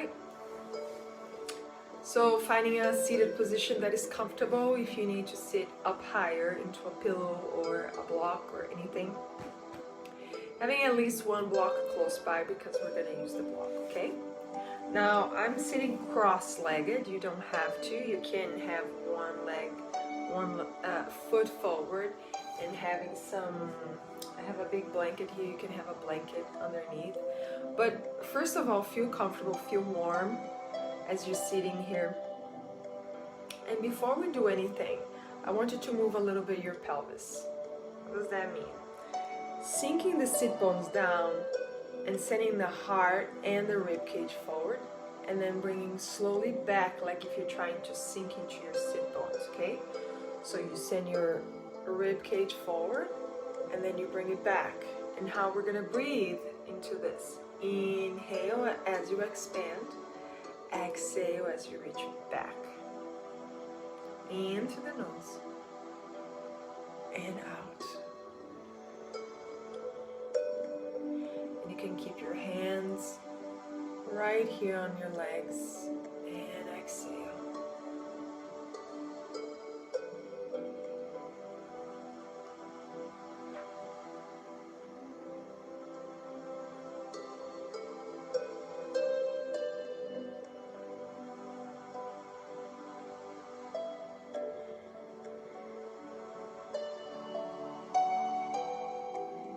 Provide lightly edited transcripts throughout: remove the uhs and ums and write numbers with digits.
right? So finding a seated position that is comfortable. If you need to sit up higher into a pillow or a block or anything, having at least one block close by because we're going to use the block, okay? Now I'm sitting cross-legged. You don't have to. You can have one leg, one foot forward, and having some. I have a big blanket here. You can have a blanket underneath. But first of all, feel comfortable, feel warm as you're sitting here. And before we do anything, I want you to move a little bit your pelvis. What does that mean? Sinking the sit bones down and sending the heart and the rib cage forward, and then bringing slowly back like if you're trying to sink into your sit bones, okay? So you send your rib cage forward and then you bring it back. And how we're gonna breathe into this. Inhale as you expand, exhale as you reach back. In through the nose and out. And you can keep your hands right here on your legs and exhale.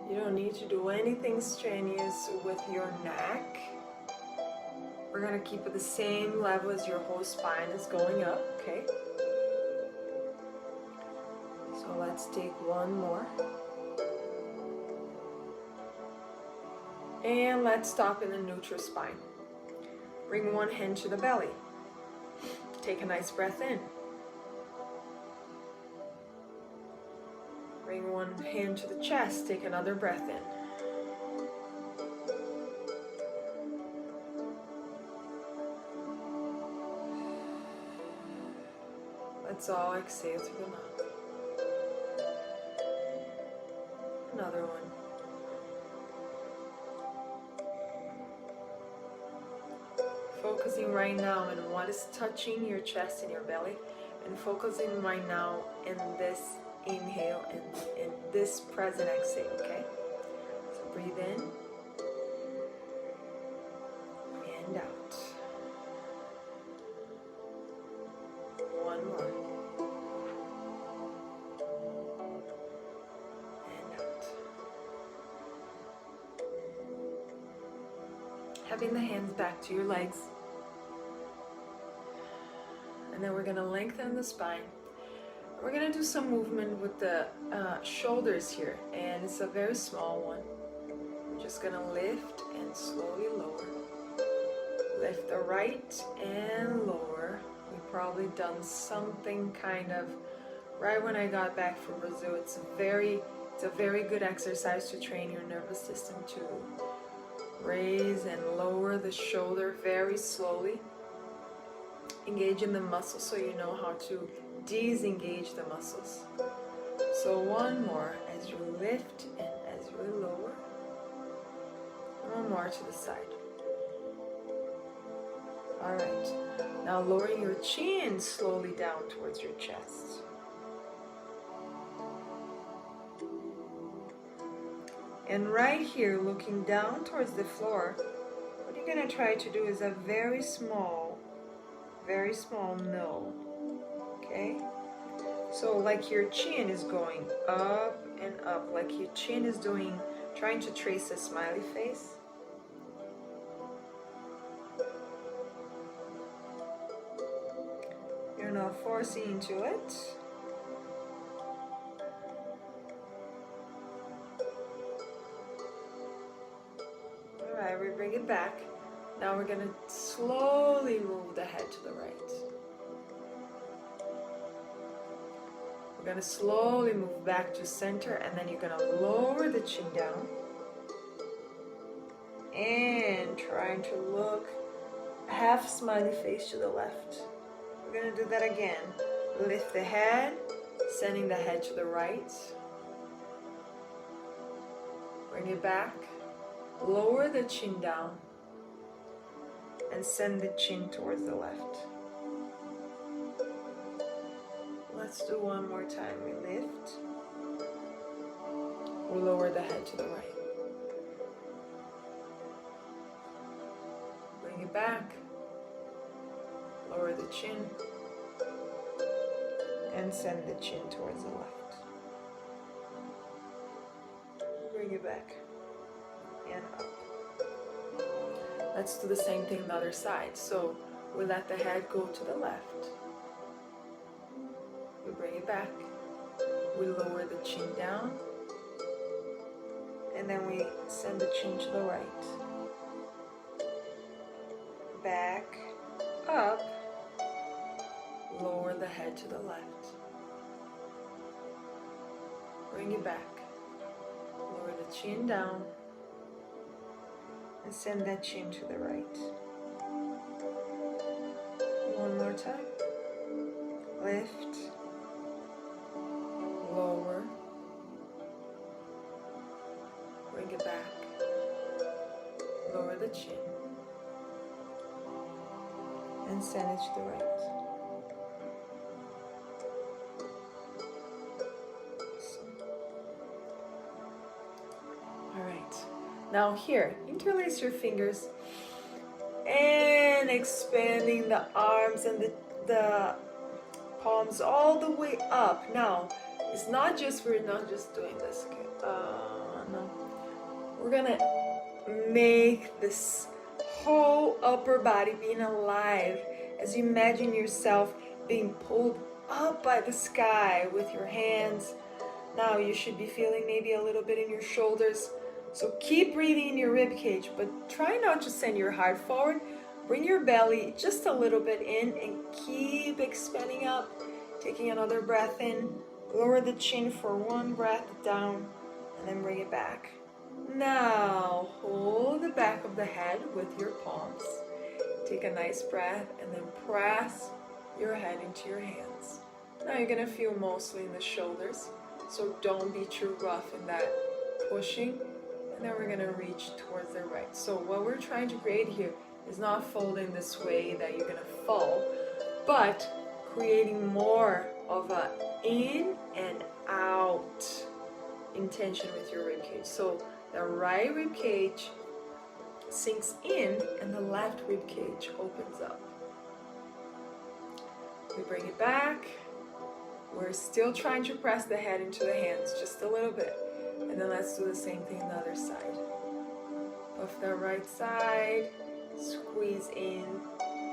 You don't need to do anything strenuous with your neck. We're going to keep it the same level as your whole spine is going up, okay? So let's take one more. And let's stop in the neutral spine. Bring one hand to the belly. Take a nice breath in. Bring one hand to the chest. Take another breath in. Let's all exhale through the mouth. Another one. Focusing right now on what is touching your chest and your belly, and focusing right now in this inhale and in this present exhale, okay? So breathe in and out. One more. And out. Having the hands back to your legs. And then we're going to lengthen the spine. We're going to do some movement with the shoulders here, and it's a very small one. We're just going to lift and slowly lower. Lift the right and lower. We've probably done something kind of right when I got back from Brazil. It's a very good exercise to train your nervous system to raise and lower the shoulder very slowly. Engage in the muscles so you know how to disengage the muscles. So one more as you lift and as you lower. One more to the side. Alright, now lowering your chin slowly down towards your chest. And right here, looking down towards the floor, what you're going to try to do is a very small no. Okay? So like your chin is going up and up, like your chin is trying to trace a smiley face. You're not forcing into it. Alright, we bring it back. Now we're going to slowly move the head to the right. We're going to slowly move back to center, and then you're going to lower the chin down. And trying to look half smiley face to the left. We're going to do that again. Lift the head, sending the head to the right. Bring it back. Lower the chin down. and send the chin towards the left. Let's do one more time. We lift. We lower the head to the right. Bring it back. Lower the chin. And send the chin towards the left. Bring it back. And up. Let's do the same thing on the other side. So we let the head go to the left. We bring it back. We lower the chin down. And then we send the chin to the right. Back, up. Lower the head to the left. Bring it back. Lower the chin down. And send that chin to the right. One more time. Lift. Lower. Bring it back. Lower the chin. And send it to the right. Now here, interlace your fingers and expanding the arms and the palms all the way up. Now, we're not just doing this. Okay? No. We're gonna make this whole upper body being alive as you imagine yourself being pulled up by the sky with your hands. Now you should be feeling maybe a little bit in your shoulders. So keep breathing in your rib cage, but try not to send your heart forward. Bring your belly just a little bit in and keep expanding up. Taking another breath in. Lower the chin for one breath down and then bring it back. Now hold the back of the head with your palms. Take a nice breath and then press your head into your hands. Now you're going to feel mostly in the shoulders, so don't be too rough in that pushing. And then we're going to reach towards the right. So what we're trying to create here is not folding this way that you're going to fall, but creating more of a in and out intention with your rib cage. So the right rib cage sinks in and the left rib cage opens up. We bring it back. We're still trying to press the head into the hands just a little bit. And then let's do the same thing on the other side. Puff the right side, squeeze in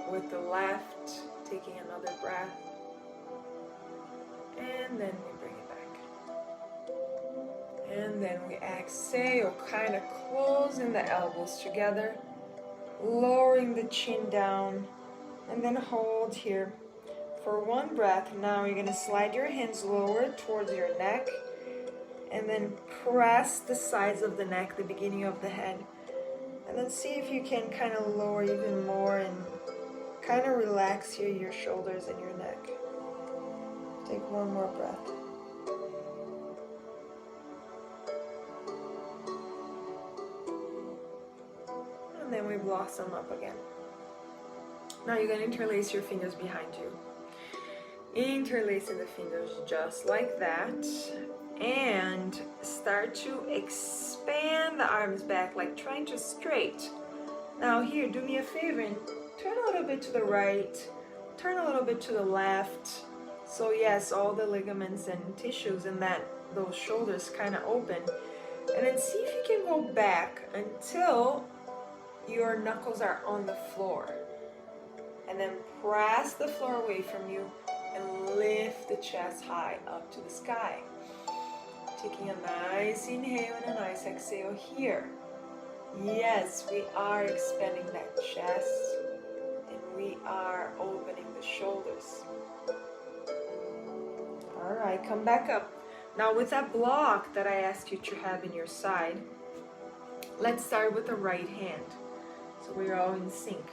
with the left, taking another breath. And then we bring it back. And then we exhale, kind of closing the elbows together, lowering the chin down, and then hold here for one breath. Now you're going to slide your hands lower towards your neck. And then press the sides of the neck, the beginning of the head. And then see if you can kind of lower even more and kind of relax here your shoulders and your neck. Take one more breath. And then we blossom up again. Now you're going to interlace your fingers behind you. Interlacing the fingers just like that. And start to expand the arms back, like trying to straight. Now here, do me a favor and turn a little bit to the right, turn a little bit to the left. So yes, all the ligaments and tissues in those shoulders kind of open. And then see if you can go back until your knuckles are on the floor. And then press the floor away from you and lift the chest high up to the sky. Taking a nice inhale and a nice exhale here. Yes, we are expanding that chest and we are opening the shoulders. All right, come back up. Now with that block that I asked you to have in your side, let's start with the right hand. So we're all in sync.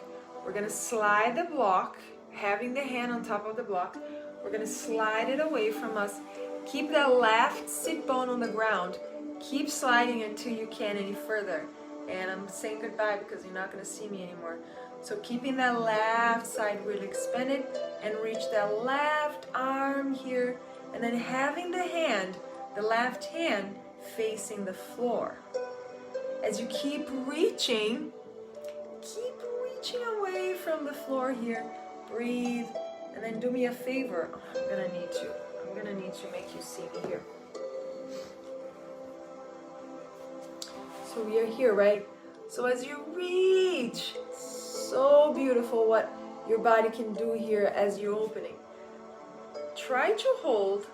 We're going to slide the block, having the hand on top of the block. We're going to slide it away from us. Keep the left sit bone on the ground. Keep sliding until you can any further. and I'm saying goodbye because you're not going to see me anymore. So keeping that left side really expanded, and reach that left arm here, and then having the left hand facing the floor. As you keep reaching away from the floor here, breathe, and then do me a favor. I'm gonna need to make you see me here. So we are here, right? So as you reach, so beautiful what your body can do here as you're opening. Try to hold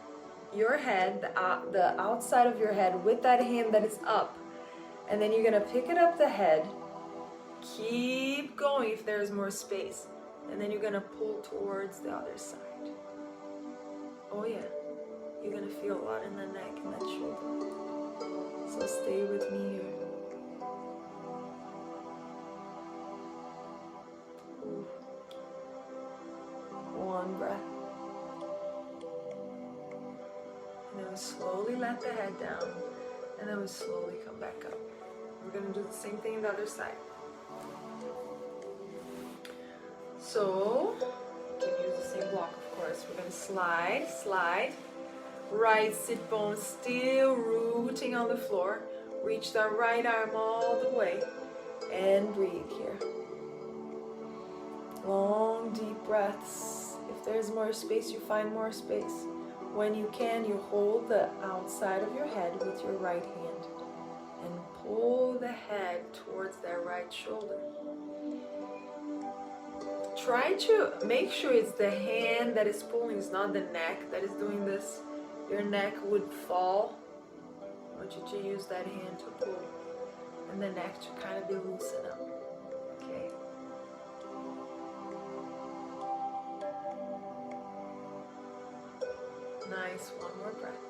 your head, the outside of your head, with that hand that is up, and then you're gonna pick it up the head. Keep going if there's more space, and then you're gonna pull towards the other side. Oh yeah, you're gonna feel a lot in the neck and that shoulder. So stay with me here. One breath. And then we slowly let the head down, and then we slowly come back up. We're gonna do the same thing on the other side. So, you can use the same block, of course. We're gonna slide. Right sit bone still rooting on the floor. Reach the right arm all the way, and breathe here. Long, deep breaths. If there's more space, you find more space. When you can, you hold the outside of your head with your right hand and pull the head towards that right shoulder. Try to make sure it's the hand that is pulling, it's not the neck that is doing this. Your neck would fall. I want you to use that hand to pull, and the neck to kind of be loosened up. Okay. Nice, one more breath.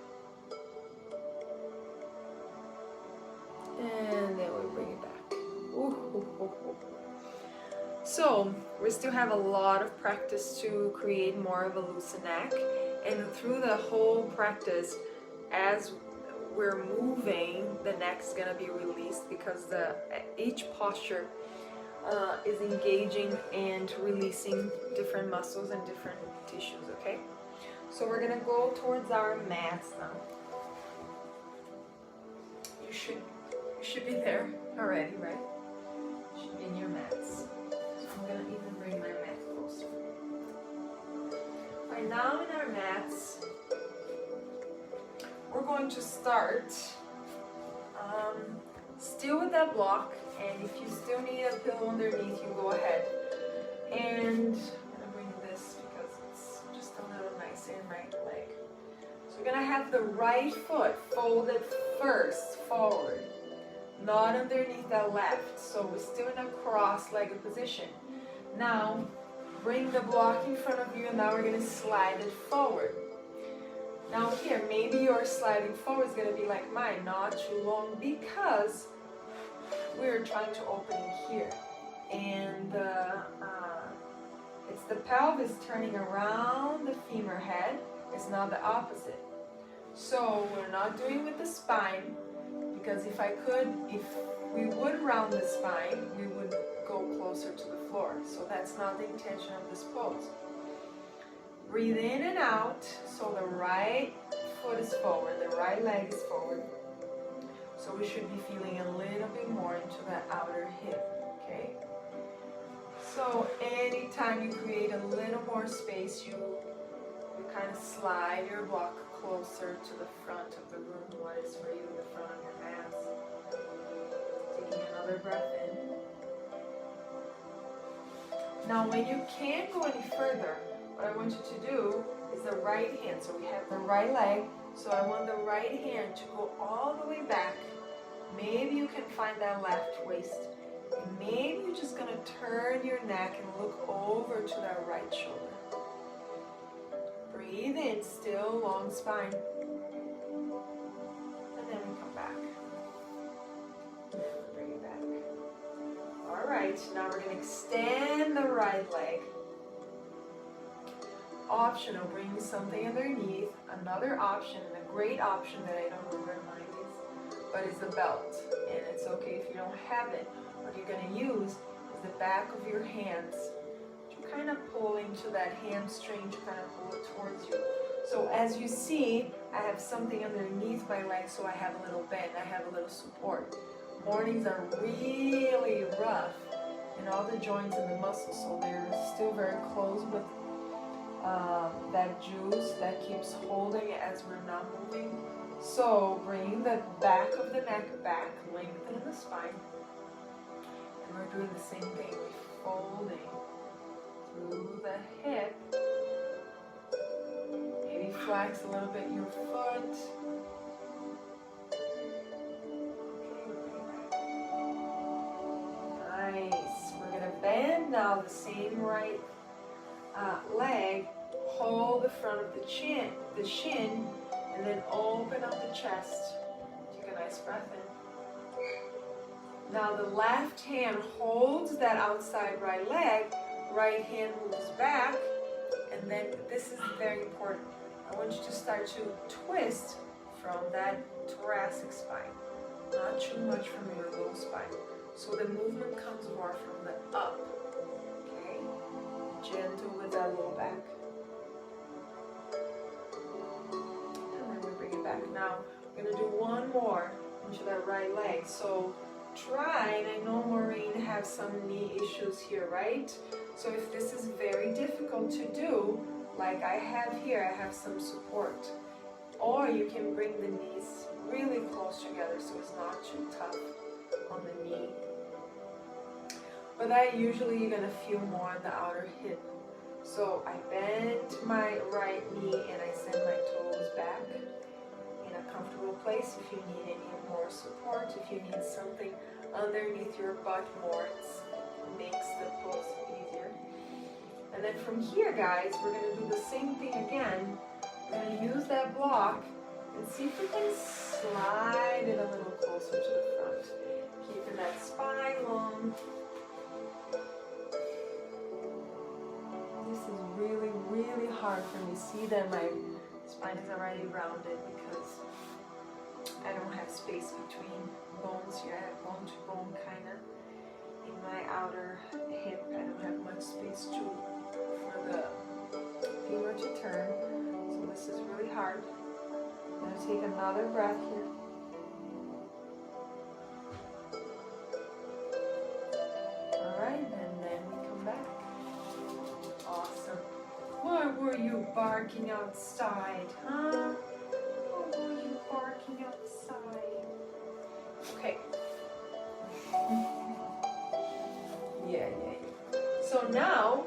And then we bring it back. Ooh. So, we still have a lot of practice to create more of a loosened neck. And through the whole practice, as we're moving, the neck's gonna be released because each posture is engaging and releasing different muscles and different tissues, okay? So we're gonna go towards our mats now. You should be there already, right? You should be in your mats. So I'm gonna even bring my mat closer. Right now in our mats, we're going to start still with that block, and if you still need a pillow underneath, you go ahead. And I'm gonna bring this because it's just a little nicer in right leg. So we're gonna have the right foot folded first forward, not underneath that left. So we're still in a cross-legged position. Now bring the block in front of you, and now we're gonna slide it forward. Now here, maybe your sliding forward is going to be like mine, not too long, because we're trying to open here. And it's the pelvis turning around the femur head. It's not the opposite. So we're not doing with the spine, because if we would round the spine, we would go closer to the floor. So that's not the intention of this pose. Breathe in and out, so the right foot is forward, the right leg is forward. So we should be feeling a little bit more into the outer hip, okay? So anytime you create a little more space, you kind of slide your block closer to the front of the room, what is for you, the front of your mats. Taking another breath in. Now when you can't go any further, what I want you to do is the right hand. So we have the right leg. So I want the right hand to go all the way back. Maybe you can find that left waist. And maybe you're just going to turn your neck and look over to that right shoulder. Breathe in, still long spine. And then we come back. Bring it back. All right, now we're going to extend the right leg. Optional, bring something underneath. Another option, and a great option that I don't know where mine is, but it's a belt, and it's okay if you don't have it. What you're going to use is the back of your hands to kind of pull into that hamstring, to kind of pull it towards you. So as you see, I have something underneath my leg, so I have a little bend, I have a little support. Mornings are really rough in all the joints and the muscles, so they're still very close with that juice that keeps holding it as we're not moving. So bring the back of the neck back, lengthen the spine, and we're doing the same thing. We're folding through the hip. Maybe flex a little bit your foot. Nice. We're gonna bend now the same right leg. Hold the front of the shin, and then open up the chest. Take a nice breath in. Now the left hand holds that outside right leg. Right hand moves back, and then this is very important. I want you to start to twist from that thoracic spine, not too much from your low spine. So the movement comes more from the up, okay? Gentle with that low back. And then we bring it back. Now, we're gonna do one more into that right leg. So try, and I know Maureen has some knee issues here, right? So if this is very difficult to do, like I have here, I have some support. Or you can bring the knees really close together so it's not too tough on the knee. But that usually you're gonna feel more on the outer hip. So I bend my right knee and I send my toes back in a comfortable place. If you need any more support, if you need something underneath your butt more, it makes the pose easier. And then from here, guys, we're gonna do the same thing again. We're gonna use that block and see if we can slide it a little closer to the front. Keeping that spine long. This is really, really hard for me. See that my spine is already rounded because I don't have space between bones here. I have bone to bone kind of in my outer hip. I don't have much space for the femur to turn. So this is really hard. I'm going to take another breath here. Alright, and then we come back. Awesome. Why were you barking outside, huh? Why were you barking outside? Okay. Yeah. So now,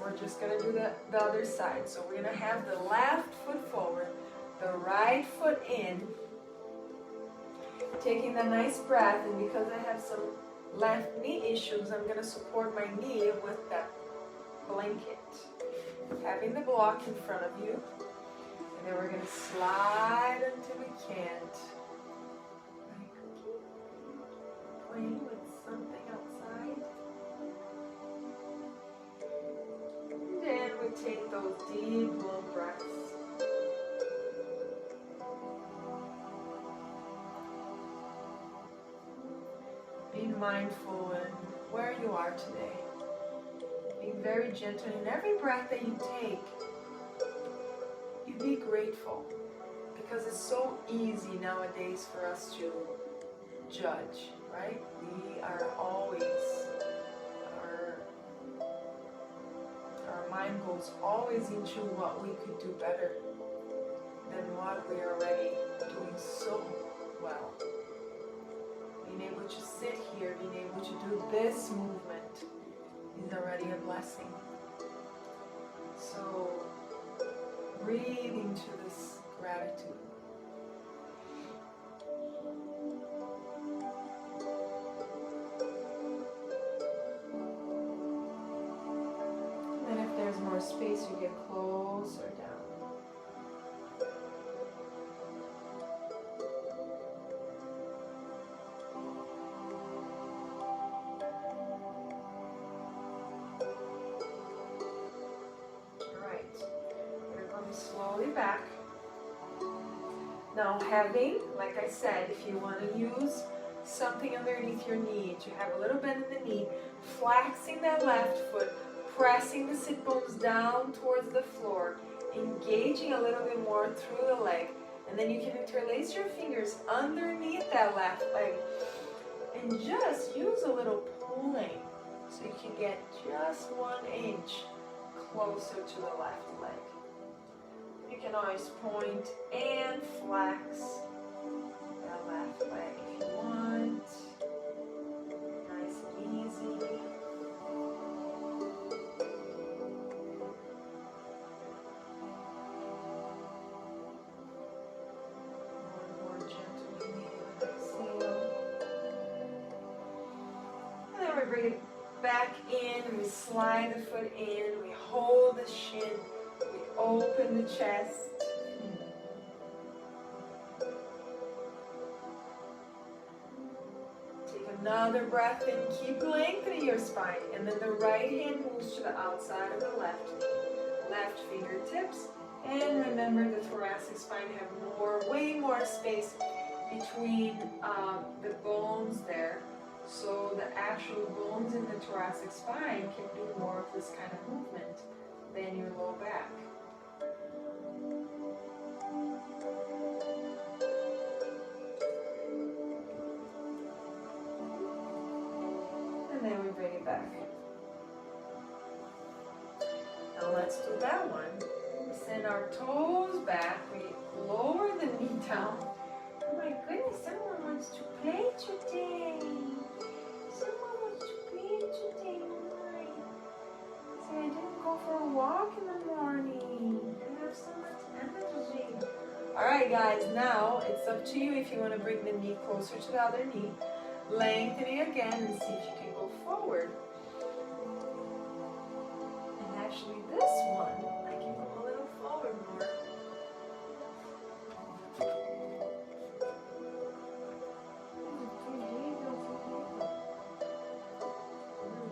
we're just going to do the other side. So we're going to have the left foot forward, the right foot in, taking a nice breath, and because I have some left knee issues, I'm going to support my knee with that blanket. Having the block in front of you, and then we're going to slide until we can't. Like playing with something outside. And then we take those deep, long breaths. Be mindful in where you are today. Be very gentle in every breath that you take. You be grateful, because it's so easy nowadays for us to judge, right? We are always, our mind goes always into what we could do better than what we are already doing so well. Being able to sit here, being able to do this movement is already a blessing. So breathe into this gratitude. And then if there's more space, you get closer down. Now having, like I said, if you want to use something underneath your knee to have a little bend in the knee, flexing that left foot, pressing the sit bones down towards the floor, engaging a little bit more through the leg, and then you can interlace your fingers underneath that left leg and just use a little pulling so you can get just 1 inch closer to the left leg. You can always point and flex that left leg if you want. Nice and easy. One more gentle inhale, exhale. And then we bring it back in and we slide the foot in. We hold the shin. We open the chest. Take another breath in. Keep lengthening your spine. And then the right hand moves to the outside of the left. Left fingertips. And remember the thoracic spine have way more space between the bones there. So the actual bones in the thoracic spine can do more of this kind of movement than your low back. And then we bring it back. Now let's do that one. We send our toes back. We lower the knee down. Oh my goodness, someone wants to play today. Someone wants to play today. See, I didn't go for a walk in the morning. I have so much energy. Alright guys, now it's up to you if you want to bring the knee closer to the other knee. Lengthen it again and see if you can go forward. And actually this one, I can go a little forward more.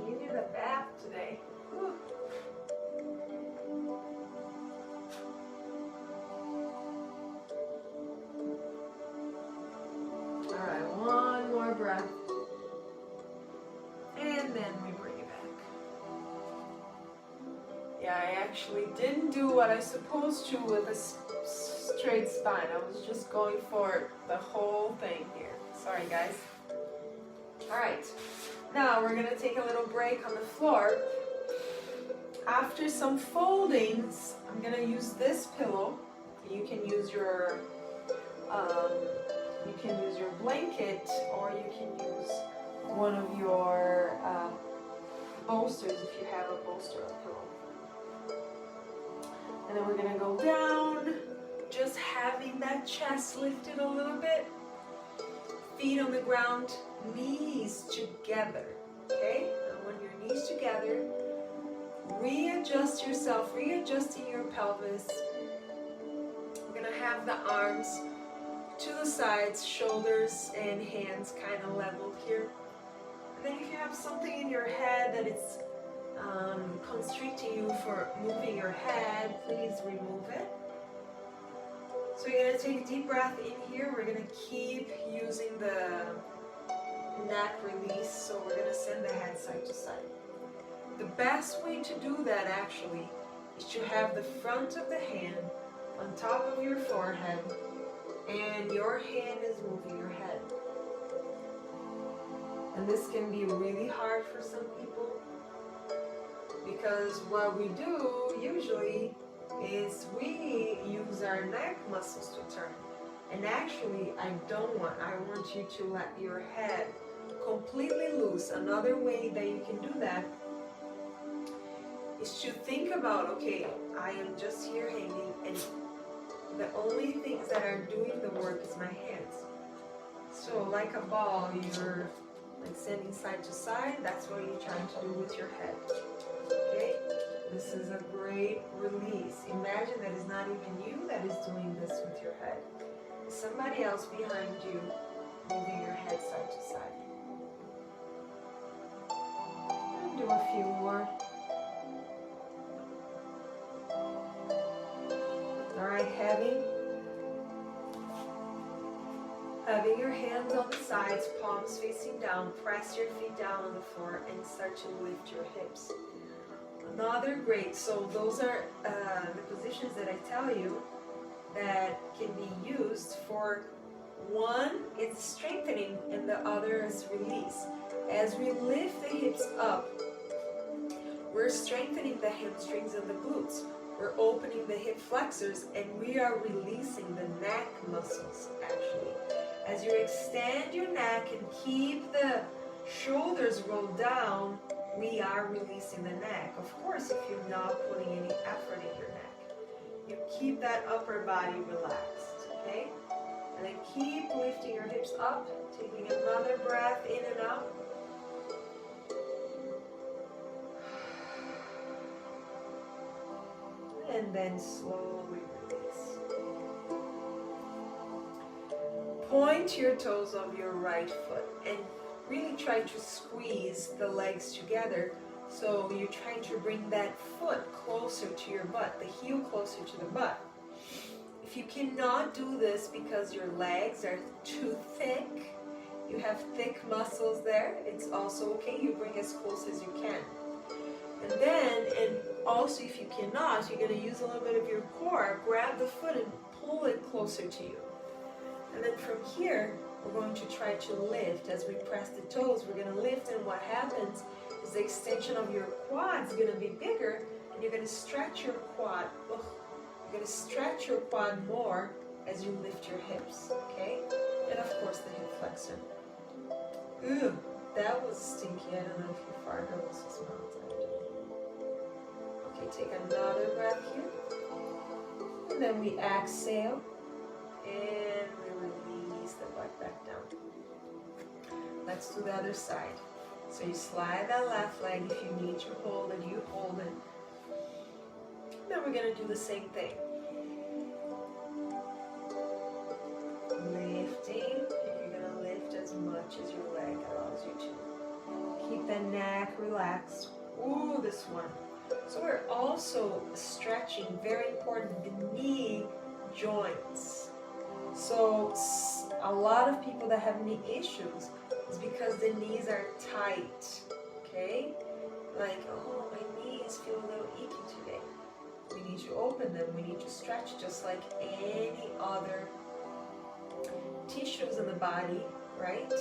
You need a bath today. Whew. Alright, one more breath. And then we bring it back. Yeah, I actually didn't do what I was supposed to with a straight spine. I was just going for the whole thing here. Sorry guys. Alright, now we're going to take a little break on the floor. After some foldings, I'm going to use this pillow. You can use your blanket, or you can use one of your bolsters if you have a bolster pillow. And then we're going to go down, just having that chest lifted a little bit. Feet on the ground, knees together. Okay? And when your knees together, readjust yourself, readjusting your pelvis. We're going to have the arms to the sides, shoulders and hands kind of leveled here. And then if you have something in your head that is constricting you for moving your head, please remove it. So you're going to take a deep breath in here. We're going to keep using the neck release. So we're going to send the head side to side. The best way to do that actually is to have the front of the hand on top of your forehead and your hand is moving your head. And this can be really hard for some people because what we do usually is we use our neck muscles to turn. And actually I want you to let your head completely loose. Another way that you can do that is to think about, okay, I am just here hanging and the only things that are doing the work is my hands. So like a ball, you're like sending side to side, that's what you're trying to do with your head. Okay? This is a great release. Imagine that it's not even you that is doing this with your head. It's somebody else behind you moving your head side to side. And do a few more. Alright, having Having your hands on the sides, palms facing down, press your feet down on the floor and start to lift your hips. Another great, so those are the positions that I tell you that can be used for one, it's strengthening, and the other is release. As we lift the hips up, we're strengthening the hamstrings and the glutes. We're opening the hip flexors, and we are releasing the neck muscles, actually. As you extend your neck and keep the shoulders rolled down, we are releasing the neck. Of course, if you're not putting any effort in your neck. You keep that upper body relaxed, okay? And then keep lifting your hips up, taking another breath in and out. And then slowly release. Point your toes of your right foot and really try to squeeze the legs together. So you're trying to bring that foot closer to your butt, the heel closer to the butt. If you cannot do this because your legs are too thick, you have thick muscles there, it's also okay. You bring as close as you can. And then, and also if you cannot, you're going to use a little bit of your core, grab the foot and pull it closer to you. And then from here, we're going to try to lift. As we press the toes, we're going to lift, and what happens is the extension of your quad is going to be bigger, and you're going to stretch your quad. Ugh. You're going to stretch your quad more as you lift your hips, okay? And of course the hip flexor. Ooh, that was stinky. I don't know if you farted or also smelled it. Okay, take another breath here. And then we exhale. And we release the butt back down. Let's do the other side. So you slide that left leg. If you need to hold it, you hold it. Then we're going to do the same thing. Lifting, and you're going to lift as much as your leg allows you to. Keep the neck relaxed. Ooh, this one. So we're also stretching, very important, the knee joints. So a lot of people that have knee issues is because the knees are tight, okay? Like, oh, my knees feel a little icky today. We need to open them. We need to stretch just like any other tissues in the body, right?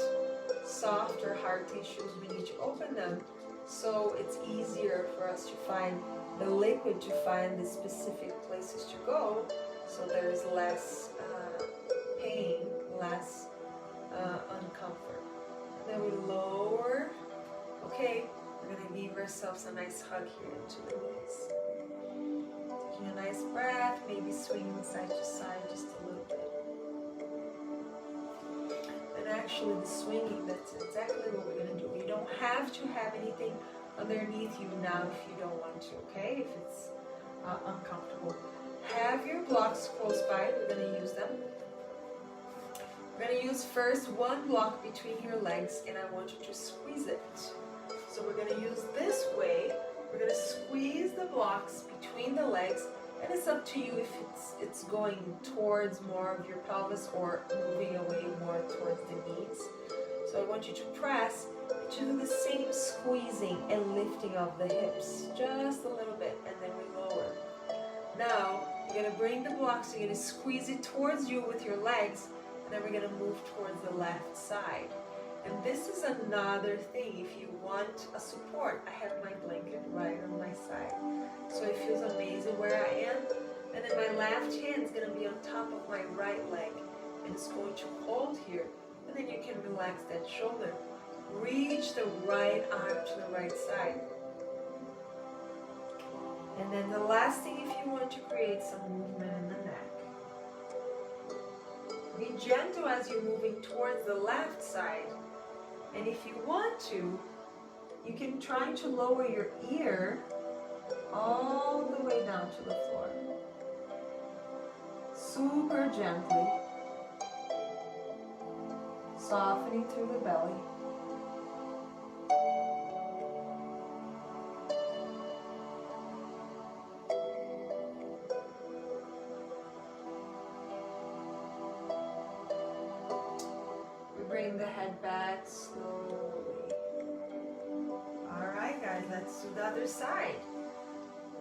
Soft or hard tissues, we need to open them so it's easier for us to find the liquid, to find the specific places to go, so there's less pain, less uncomfort. And then we lower. Okay, we're going to give ourselves a nice hug here into the knees. Taking a nice breath, maybe swinging side to side just a little bit. And actually the swinging, that's exactly what we're going to do. You don't have to have anything underneath you now if you don't want to, okay? If it's uncomfortable. Have your blocks close by. We're going to use them. We're going to use first one block between your legs, and I want you to squeeze it. So we're going to use this way. We're going to squeeze the blocks between the legs, and it's up to you if it's going towards more of your pelvis or moving away more towards the knees. So I want you to press, to do the same squeezing and lifting of the hips, just a little bit, and then we lower. Now, you're going to bring the blocks, you're going to squeeze it towards you with your legs, and then we're going to move towards the left side. And this is another thing. If you want a support, I have my blanket right on my side. So it feels amazing where I am. And then my left hand is going to be on top of my right leg. And it's going to hold here. And then you can relax that shoulder. Reach the right arm to the right side. And then the last thing, if you want to create some movement in the neck. Be gentle as you're moving towards the left side. And if you want to, you can try to lower your ear all the way down to the floor. Super gently. Softening through the belly. head back slowly. Alright guys, let's do the other side.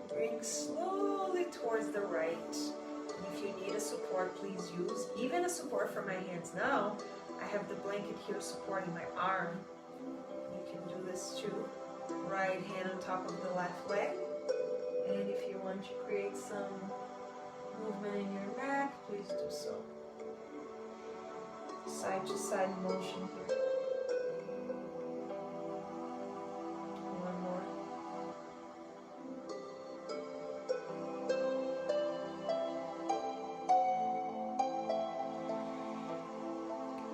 Bring slowly towards the right. And if you need a support, please use even a support for my hands. Now, I have the blanket here supporting my arm. You can do this too. Right hand on top of the left leg. And if you want to create some movement in your neck, please do so. Side to side motion here. One more.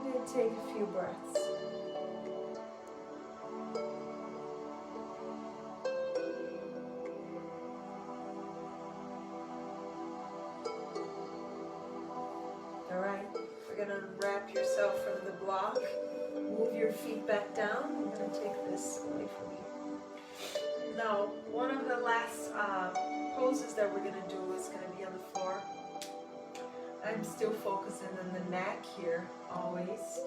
And take a few breaths. Alright, we're going to wrap yourself from the block. Move your feet back down. I'm going to take this away from you. Now, one of the last poses that we're going to do is going to be on the floor. I'm still focusing on the neck here, always.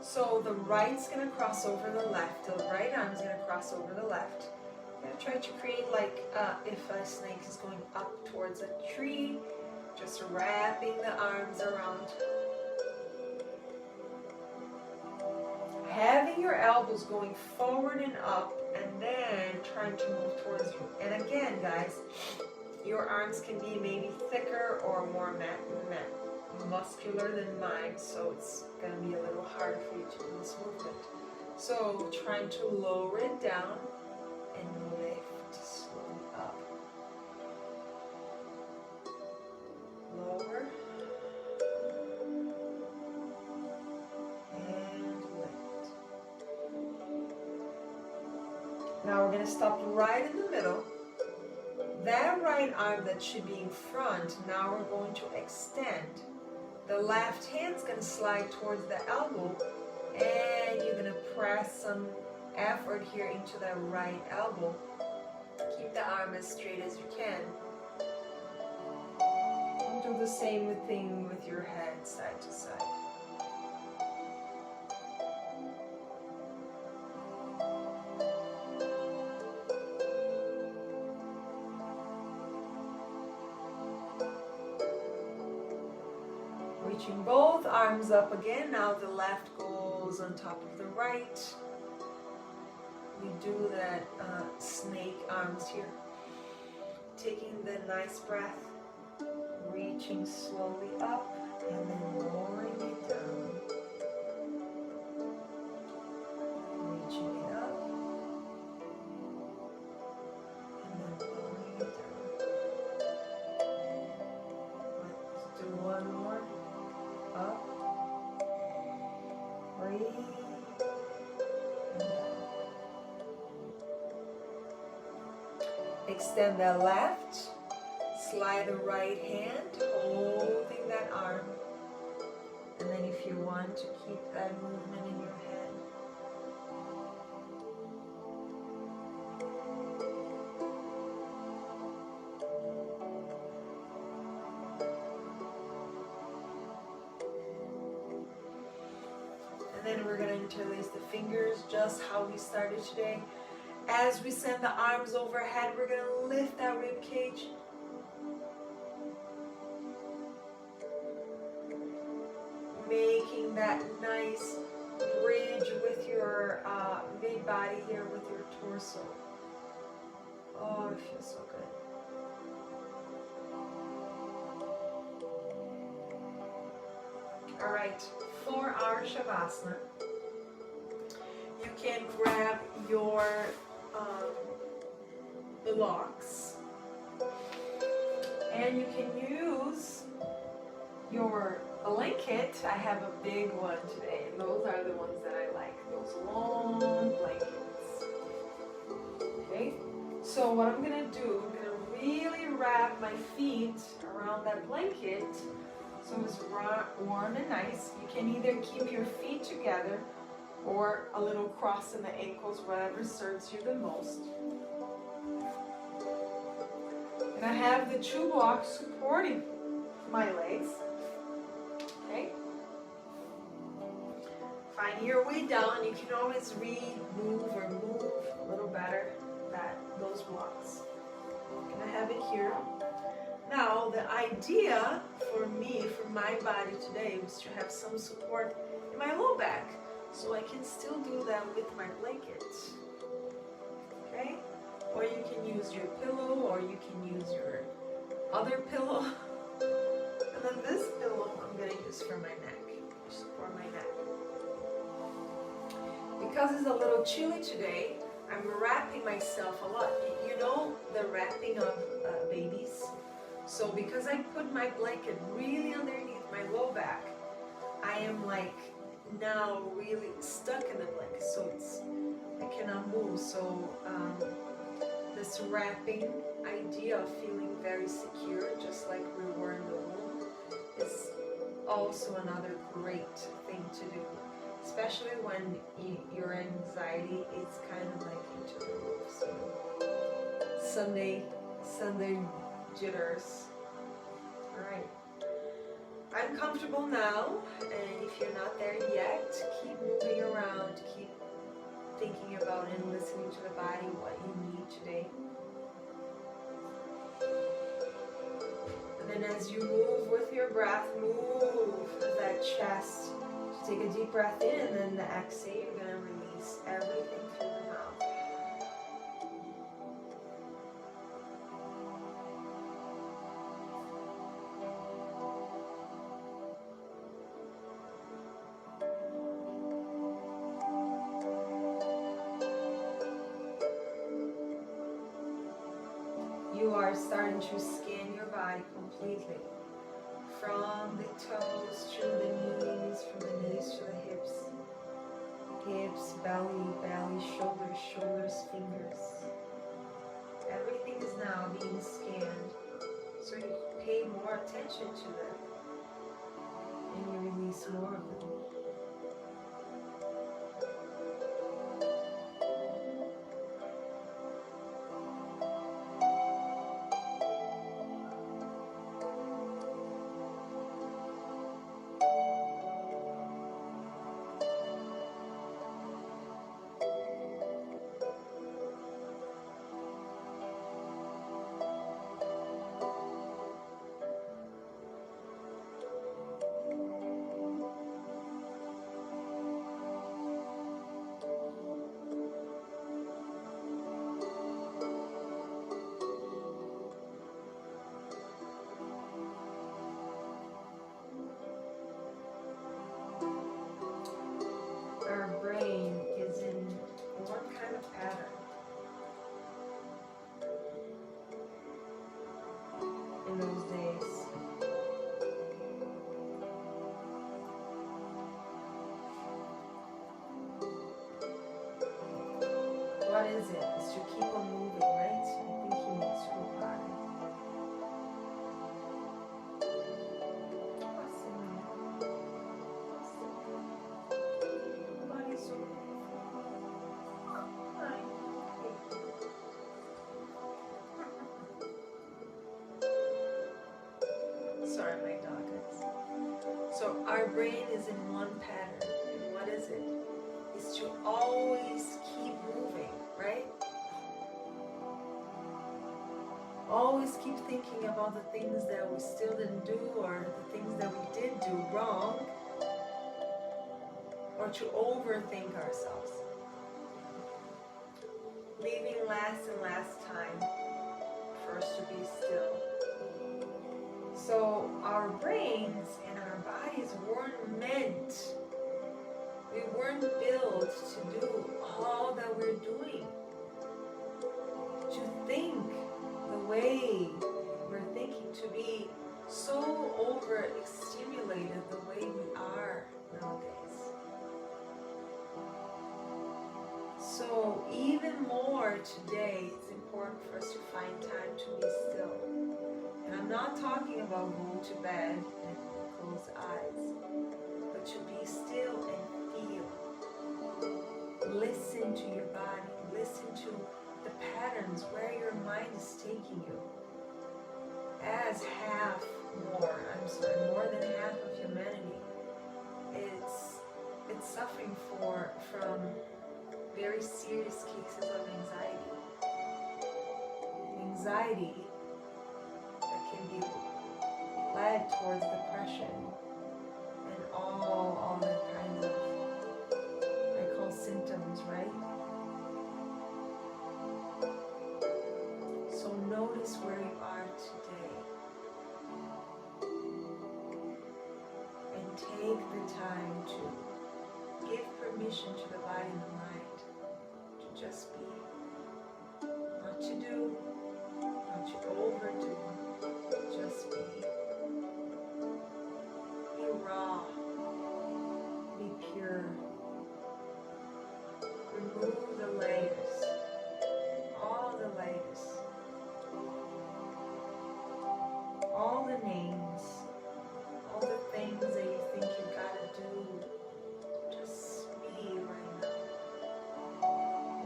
So the right's going to cross over the left. The right arm's going to cross over the left. I'm going to try to create like if a snake is going up towards a tree. Just wrapping the arms around. Having your elbows going forward and up, and then trying to move towards you. And again, guys, your arms can be maybe thicker or more muscular than mine, so it's going to be a little harder for you to do this movement. So trying to lower it down and lift slowly up. Lower and lift. Now we're going to stop right in the middle. That right arm that should be in front, now we're going to extend. The left hand's going to slide towards the elbow, and you're going to press some effort here into that right elbow. Keep the arm as straight as you can. Do the same thing with your head, side to side. Reaching both arms up again. Now the left goes on top of the right. We do that snake arms here. Taking the nice breath. Reaching slowly up and then lowering it down. Reaching it up and then lowering it down. Let's do one more. Up, breathe, and down. Extend the left. Slide the right hand, holding that arm. And then if you want to keep that movement in your head. And then we're going to interlace the fingers just how we started today. As we send the arms overhead, we're going to lift that rib cage. Making that nice bridge with your mid-body here, with your torso. Oh, it feels so good. All right, for our Shavasana, you can grab your blocks, and you can use your blanket. I have a big one today, and those are the ones that I like, those long blankets. Okay, so what I'm gonna do, I'm gonna really wrap my feet around that blanket so it's warm and nice. You can either keep your feet together or a little cross in the ankles, whatever serves you the most. And I have the 2 blocks supporting my legs. Okay. finding your way down, you can always remove or move a little better those blocks. I'm gonna have it here. Now, the idea for me, for my body today, was to have some support in my low back, so I can still do that with my blanket. Okay? Or you can use your pillow, or you can use your other pillow. And then this pillow I'm going to use for my neck, to support my neck. Because it's a little chilly today, I'm wrapping myself a lot. You know the wrapping of babies? So because I put my blanket really underneath my low back, I am like now really stuck in the blanket, so I cannot move. So this wrapping idea of feeling very secure, just like we were in the womb, is also another great thing to do, especially when your anxiety is kind of like into the roof. So Sunday jitters. All right. I'm comfortable now, and if you're not there yet, keep moving around, keep thinking about and listening to the body, what you need today. And then as you move with your breath, move that chest. So take a deep breath in, and then the exhale, you're going to release everything through the mouth. You are starting to scan your body completely, from the toes to the knees, from the knees to the hips, belly, shoulders, fingers. Everything is now being scanned, so you pay more attention to them, and you release more of them. Our brain is in one kind of pattern in those days. What is it? It's to keep on moving, right? I think he needs to go by. Sorry, my dog. So our brain is in one pattern, and what is it? It's to always keep moving, right? Always keep thinking about the things that we still didn't do, or the things that we did do wrong, or to overthink ourselves. Leaving last and last time for us to be still. So our brains and our bodies we weren't built to do all that we're doing. To think the way we're thinking, to be so overstimulated the way we are nowadays. So even more today, it's important for us to find time to be still. And I'm not talking about going to bed and close eyes, but to be still and feel. Listen to your body. Listen to the patterns where your mind is taking you. As more than half of humanity, it's it's suffering from very serious cases of anxiety. Anxiety that can be led towards depression and all the kinds of, I call symptoms, right? So notice where you are today and take the time to give permission to the body and the mind to just be. Not to do, not to overdo, just be. Be raw, be pure. Remove the layers, all the layers, all the names, all the things that you think you gotta do. Just be right now.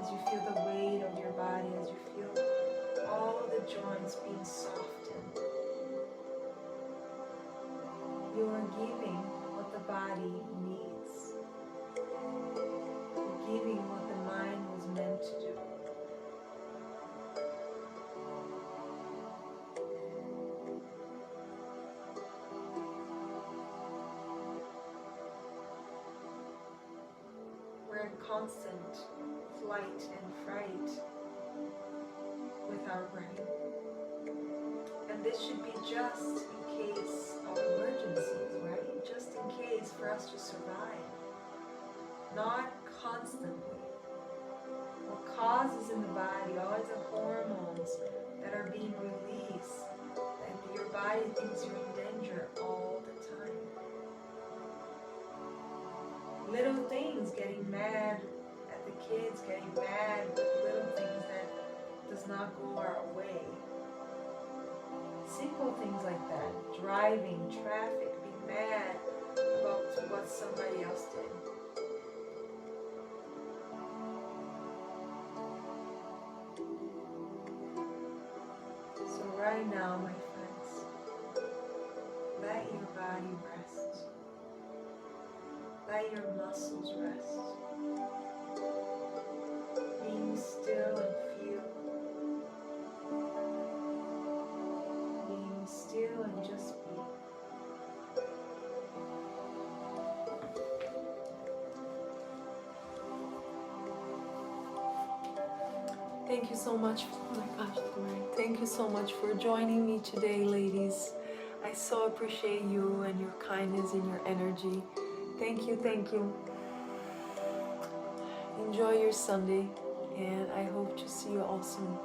As you feel the weight of your body, as you feel all the joints being softened, you are giving what the body needs. You're giving what the mind was meant to do. We're in constant flight and fright with our brain. And this should be just in case of emergencies, right? Just in case for us to survive. Not constantly. What causes in the body, all the hormones that are being released, and your body thinks you're in danger all the time. Little things, getting mad at the kids, getting mad with little things that does not go our way. Simple things like that. Driving, traffic, being mad about what somebody else did. So right now, my friends, let your body rest. Let your muscles rest. Being still and feel. Being still and just be. Thank you so much. Oh my gosh, thank you so much for joining me today, ladies. I so appreciate you and your kindness and your energy. Thank you, thank you. Enjoy your Sunday, and I hope to see you all soon.